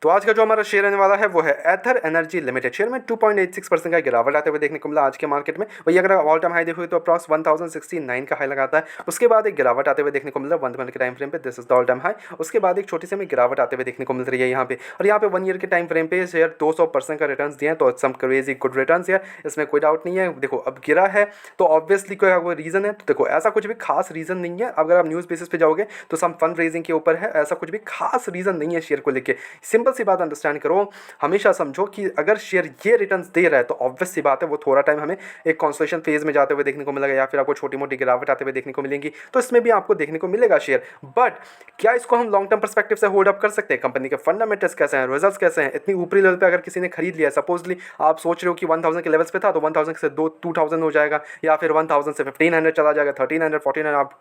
तो आज का जो हमारा शेयर रहने वाला है वो है एथर एनर्जी लिमिटेड। शेयर में 2.86% का गिरावट आते हुए देखने को मिला आज के मार्केट में। वही अगर ऑल टाइम हाई देखोगे तो अप्रॉक्स 1069 का हाई लगाता है। उसके बाद एक गिरावट आते हुए देखने को मिल रहा है 1 मिनट के टाइम फ्रेम पे, this is the all time high. उसके बाद एक छोटी सी हमें गिरावट आते हुए देखने को मिल रही है यहाँ पे, और यहाँ पे 1 ईयर के टाइम फ्रेम पे शेयर 200% का रिटर्न दिए हैं, तो सम क्रेजी गुड रिटर्न है, इसमें कोई डाउट नहीं है। देखो अब गिरा है तो ऑब्वियसली कोई रीजन है, तो देखो ऐसा कुछ भी खास रीजन नहीं है। अगर आप न्यूज़ बेसिस पे जाओगे तो सम फंड रेजिंग के ऊपर है, ऐसा कुछ भी खास रीजन नहीं है शेयर को लेके। सिंपल सी बात अंडरस्टैंड करो, हमेशा समझो कि अगर शेयर ये रिटर्न्स दे रहा है तो ऑब्वियस सी बात है वो थोड़ा टाइम हमें एक कॉन्सोलेशन फेज में जाते हुए देखने को मिलेगा, या फिर आपको छोटी मोटी गिरावट आते हुए देखने को मिलेंगी, तो इसमें भी आपको देखने को मिलेगा शेयर। बट क्या इसको हम लॉन्ग टर्म परस्पेक्टिव से होल्ड अप कर सकते हैं? कंपनी के फंडामेंटल्स कैसे हैं, रिजल्ट्स कैसे हैं? इतनी ऊपरी लेवल पे अगर किसी ने खरीद लिया, सपोजली आप सोच रहे हो कि 1000 के लेवल्स पे था तो 1000 से 2000 हो जाएगा, या फिर 1000 से 1500 चला जाएगा, 1300 1400, आप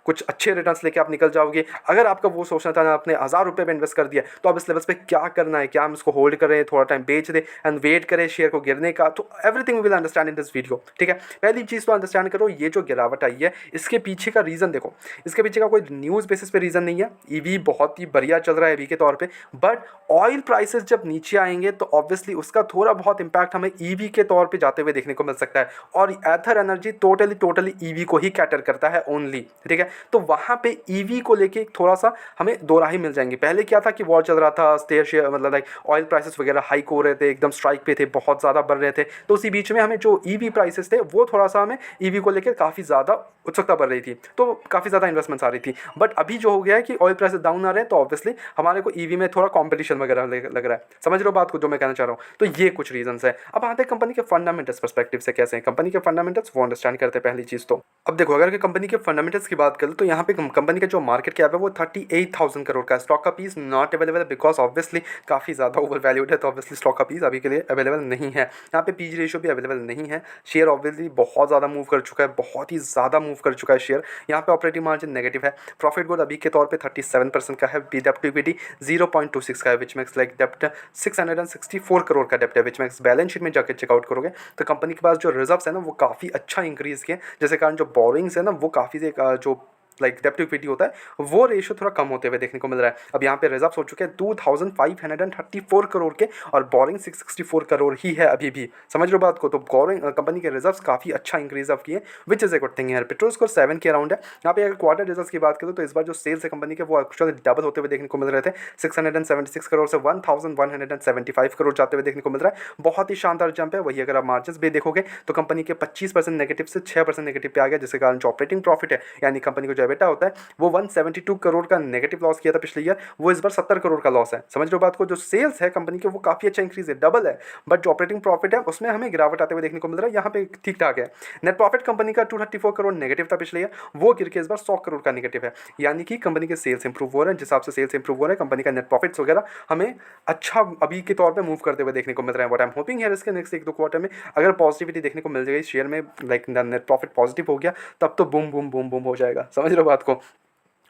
कुछ अच्छे रिटर्न्स लेके आप निकल जाओगे। अगर आपका वो सोचना था ना, आपने 1000 रुपये में इन्वेस्ट कर दिया, तो अब इस लेवल्स पे क्या करना है? क्या हम इसको होल्ड करें, थोड़ा टाइम बेच दे एंड वेट करें शेयर को गिरने का? तो everything we will understand in this video, ठीक है। पहली चीज़ तो अंडरस्टैंड करो, ये जो गिरावट आई है इसके पीछे का रीज़न देखो। इसके पीछे का कोई न्यूज़ बेसिस पे रीज़न नहीं है। ईवी बहुत ही बढ़िया चल रहा है ईवी के तौर पे, बट ऑयल प्राइसेस जब नीचे आएंगे तो ऑब्वियसली उसका थोड़ा बहुत इंपैक्ट हमें ईवी के तौर पे जाते हुए देखने को मिल सकता है। और एथर एनर्जी टोटली ईवी को ही कैटर करता है ओनली, ठीक है। तो वहाँ पे ईवी को लेके थोड़ा सा हमें दो राहें मिल जाएंगी। पहले क्या था कि वॉर चल रहा था, शेयर मतलब लाइक ऑयल प्राइसेस वगैरह हाइक हो रहे थे, एकदम स्ट्राइक पे थे, बहुत ज़्यादा बढ़ रहे थे। तो उसी बीच में हमें जो ईवी प्राइसेस थे वो थोड़ा सा हमें ईवी को लेकर काफ़ी ज़्यादा उत्सुकता बढ़ रही थी, तो काफ़ी ज़्यादा इन्वेस्टमेंट्स आ रही थी। बट अभी जो हो गया है कि ऑयल प्राइसेस डाउन आ रहे हैं, तो ऑब्वियसली हमारे को ईवी में थोड़ा कॉम्पिटिशन वगैरह लग रहा है। समझ रहे हो बात को जो मैं कहना चाह रहा हूँ? तो ये कुछ रीजंस है। अब आते हैं कंपनी के फंडामेंटल्स परस्पेक्टिव से कैसे हैं कंपनी के फंडामेंटल्स, वो अंडरस्टैंड करते हैं पहली चीज़ तो। अब देखो, अगर कंपनी के फंडामेंटल्स की बात करें तो यहाँ पे कंपनी का जो मार्केट कैप है वो 38,000 करोड़ का। स्टॉक का piece not available because obviously काफ़ी ज़्यादा ओवर वैल्यूड है, तो ऑब्वियसली स्टॉक का पीस अभी के लिए अवेलेबल नहीं है। यहाँ पे पीजी रेशियो भी अवेलेबल नहीं है। शेयर ऑब्वियसली बहुत ज़्यादा मूव कर चुका है, बहुत ही ज़्यादा मूव कर चुका है शेयर। यहाँ पे ऑपरेटिंग मार्जिन नेगेटिव है। प्रॉफिट ग्रोथ अभी के तौर पे 37% का है। डेप्ट टू इक्विटी 0.26 का है, विच मेक्स लाइक डेप्ट 664 करोड़ का डेप्ट है, विच मेक्स बैलेंस शीट में जाकर चेकआउट करोगे तो कंपनी के पास जो रिजर्व्स है ना वो काफ़ी अच्छा इंक्रीज किए, जिसके कारण जो बोरिंग्स है ना वो काफ़ी जो लाइक डेप्ट टू इक्विटी होता है वो रेशियो थोड़ा कम होते हुए देखने को मिल रहा है। अब यहाँ पे रिजर्व्स हो चुके हैं 2534 करोड़ के, और बोरिंग 664 करोड़ ही है अभी भी। समझ लो बात को? तो बोरिंग कंपनी के रिजर्व्स काफ़ी अच्छा इंक्रीज अप किए, which is a good thing है। पेट्रोल स्कोर 7 के अराउंड है। यहाँ पे अगर क्वार्टर रिजल्ट्स की बात करें तो इस बार जो सेल्स है कंपनी के वो एक्चुअली डबल होते हुए देखने को मिल रहे थे। 676 करोड़ से 1175 करोड़ जाते हुए देखने को मिल रहा है। बहुत ही शानदार जंप है। वही अगर आप मार्जिन भी देखोगे तो कंपनी के 25% नेगेटिव से 6% नेगेटिव पे आ गया, जिसके कारण जो ऑपरेटिंग प्रॉफिट है यानी कंपनी को जो एबिटा होता है वो 172 करोड़ का नेगेटिव लॉस किया था पिछले ईयर, वो इस बार 70 करोड़ का लॉस है। समझ लो बात को? जो सेल्स है कंपनी के वो काफ़ी अच्छा इंक्रीज है, डबल है, बट जो ऑपरेटिंग प्रॉफिट है उसमें हमें गिरावट आते हुए देखने को मिल रहा है। यहाँ पे ठीक ठाक है। नेट प्रॉफिट कंपनी का 234 करोड़ नेगेटिव था पिछले ईयर, वो गिर के इस बार 100 करोड़ का नेगेटिव है। यानी कि कंपनी के सेल्स इंप्रूव हो रहे हैं। जिस हिसाब से सेल्स इंप्रूव हो रहे हैं, कंपनी का नेट प्रॉफिट्स वगैरह हमें अच्छा अभी के तौर पे मूव करते हुए देखने को मिल रहा है। व्हाट आई एम होपिंग है इसके नेक्स्ट 1-2 क्वार्टर में अगर पॉजिटिविटी देखने को मिल जाएगी शेयर में, लाइक नेट प्रॉफिट पॉजिटिव हो गया, तब तो बूम बूम बूम बूम हो जाएगा। समझ रहे हो बात को?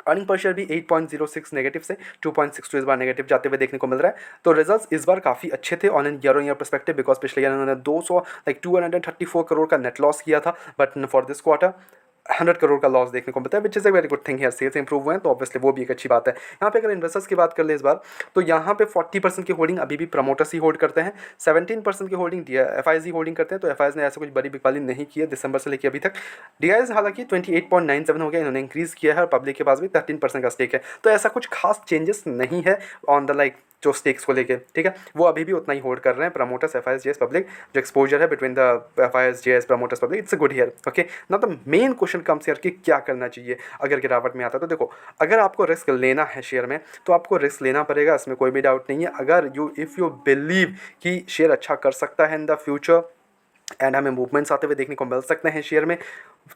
अर्निंग पर शेयर भी 8.06 नेगेटिव से 2.62 इस बार नेगेटिव जाते हुए देखने को मिल रहा है। तो रिजल्ट्स इस बार काफ़ी अच्छे थे on an year perspective, because पिछले ईयर उन्होंने 234 करोड़ का नेट लॉस किया था, but for this quarter 100 crore का लॉस देखने को मिलता है, which is a very good thing है। सेल्स इंप्रूव हुए हैं तो ऑब्वियसली वो भी एक अच्छी बात है। यहाँ पे अगर इन्वेस्टर्स की बात कर ले इस बार, तो यहाँ पे 40% की होल्डिंग अभी भी प्रमोटर्स ही होल्ड करते हैं, 17% की होल्डिंग एफआईज ही होल्डिंग करते हैं। तो एफआईज ने ऐसा कुछ बड़ी बिकवाली नहीं की है दिसंबर से लेकर अभी तक। डीआईज हालांकि 28.97 हो गया, इन्होंने इंक्रीज किया है, और पब्लिक के पास भी 13% का स्टेक है। तो ऐसा कुछ खास चेंजेस नहीं है ऑन द लाइक जो स्टेक्स को लेके, ठीक है, वो अभी भी उतना ही होल्ड कर रहे हैं प्रमोटर्स, एफआईएस, जेएस, पब्लिक। जो एक्सपोजर है between the FIS, JS, promoters, public, it's a good here. Okay, now the main question comes here कि क्या करना चाहिए अगर गिरावट में आता है। तो देखो, अगर आपको रिस्क लेना है शेयर में तो आपको रिस्क लेना पड़ेगा, इसमें कोई भी डाउट नहीं है। अगर इफ़ यू बिलीव कि शेयर अच्छा कर सकता है इन द फ्यूचर एंड हमें मूवमेंट्स आते हुए देखने को मिल सकते हैं शेयर में,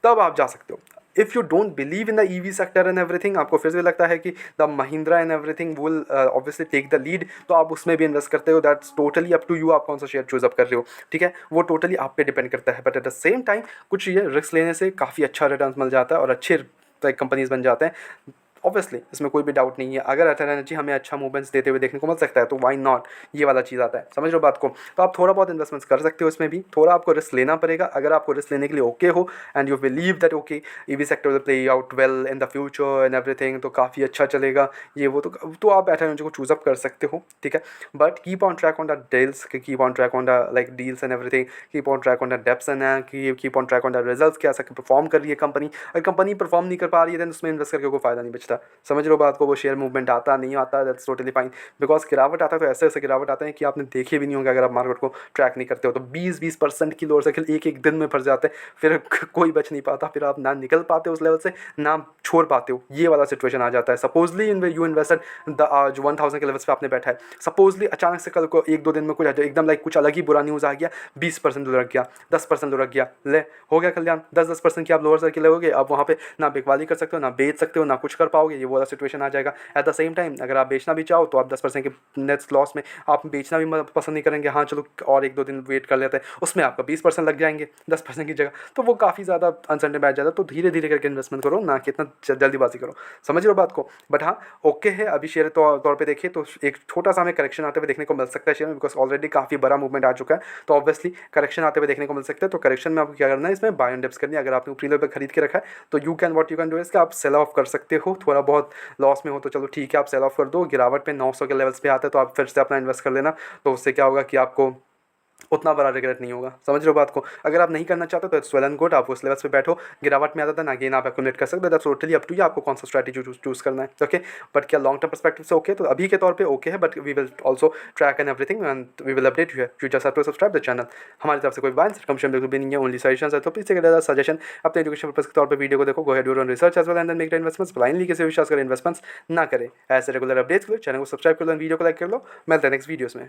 तब आप जा सकते हो। If you don't believe in the EV sector and everything, आपको फिर से लगता है कि the Mahindra and everything will obviously take the lead, तो आप उसमें भी इन्वेस्ट करते हो। That's totally up to you, आप कौन सा शेयर चूज अप कर रहे हो, ठीक है, वो टोटली आप पे डिपेंड करता है। But at the same time कुछ ये रिस्क लेने से काफ़ी अच्छा रिटर्न मिल जाता है और अच्छे कंपनीज बन जाते हैं। ऑब्वियसली इसमें कोई भी डाउट नहीं है। अगर एथर एनर्जी हमें अच्छा मूवमेंट्स देते हुए देखने को मिल सकता है तो वाई नॉट, ये वाला चीज़ आता है, समझ रहे हो बात को। तो आप थोड़ा बहुत इन्वेस्टमेंट्स कर सकते हो इसमें भी, थोड़ा आपको रिस्क लेना पड़ेगा। अगर आपको रिस्क लेने के लिए ओके हो and you believe that okay EV sector will play out well in the future and everything, तो काफ़ी अच्छा चलेगा ये वो, तो आप एथर एनर्जी को चूज़ अप कर सकते हो, ठीक है। But keep on track on the deals, keep on track on the like deals and everything, keep on track on the debts and keep on track on the results, कैसा perform कर रही है company. अगर company perform नहीं कर पा रही है देन उसमें इन्वेस्ट करके कोई फायदा नहीं बचता, समझ रहे हो बात को। वो शेयर मूवमेंट आता नहीं आता, दैट्स टोटली फाइन, बिकॉज गिरावट आता है तो ऐसे ऐसे गिरावट आते हैं कि आपने देखे भी नहीं होंगे अगर आप मार्केट को ट्रैक नहीं करते हो। तो 20% की लोअर सर्किल एक एक दिन में फंस जाते हैं, फिर कोई बच नहीं पाता, फिर आप ना निकल पाते उस लेवल से ना छोड़ पाते हो, ये वाला सिचुएशन आ जाता है। सपोजली यू इन्वेस्टेड द जो 1000 के लेवल्स पे आपने बैठा है, सपोजली अचानक से कल को एक दो दिन में कुछ एकदम लाइक कुछ अलग ही बुरा न्यूज़ आ गया, 20% लुढ़क गया, 10% लुढ़क गया, ले हो गया कल्याण, 10% की आप लोअर सर्किल लोगे, अब वहाँ पे ना बिकवाली कर सकते हो, ना बेच सकते हो, ना कुछ कर पाओगे, ये वाला सिचुएशन आ जाएगा। एट द सेम टाइम अगर आप बेचना भी चाहो तो आप 10% के नेट लॉस में आप बेचना भी पसंद नहीं करेंगे, हाँ चलो और एक दो दिन वेट कर लेते हैं, उसमें आपका 20% लग जाएंगे 10% की जगह, तो वो काफ़ी ज़्यादा अनसर्टेन बैठ जाता है। तो धीरे धीरे करके इन्वेस्टमेंट करो, ना कि इतना जल्दीबाजी करो, समझ रहे हो बात को। बट हाँ ओके है, अभी शेयर तौर पे देखिए तो एक छोटा सा हमें करेक्शन आते हुए देखने को मिल सकता है शेयर में, बिकॉज ऑलरेडी काफ़ी बड़ा मूवमेंट आ चुका है, तो ऑब्वियसली करेक्शन आते हुए देखने को मिल सकता है। तो करेक्शन में आपको क्या करना है, इसमें बाय एंड डिप्स करनी है। अगर आपने ऊपरी लेवल पर खरीद के रखा है तो यू कैन डू इज कि आप सेल ऑफ कर सकते हो, थोड़ा बहुत लॉस में हो तो चलो ठीक है आप सेल ऑफ कर दो, गिरावट पे 900 के लेवल्स पे आता है तो आप फिर से अपना इन्वेस्ट कर लेना, तो उससे क्या होगा कि आपको उतना बड़ा रिग्रेट नहीं होगा, समझ रहे हो बात को। अगर आप नहीं करना चाहते तो इट्स वेल एंड गुड, आप उस लेवल्स पे बैठो, गिरावट में आता था ना गेन आप एक्यूमुलेट कर सकते हो, that's totally up to you, आपको कौन सा स्ट्रैटेजी चूज करना है, ओके। बट क्या लॉन्ग टर्म पर्सपेक्टिव से ओके, तो अभी के तौर पे ओके है, but we will also track and everything and we will update you है, you just have to subscribe the channel. हमारी तरफ से कोई बात कमीशन बिल्कुल भी नहीं है, ओनली सजेशन है, तो प्लीज टेक सजेशन अपने एजुकेशन पर्पस के तौर पर वीडियो को देखो, go ahead your own research as well and then make the investments, blindly किसी विश्वास करें इन्वेस्टमेंट्स ना करें। ऐसे रेगुलर अपडेट्स के लिए चैनल को सब्सक्राइब कर लो, वीडियो को लाइक कर लो, मिलते हैं नेक्स्ट वीडियोस में।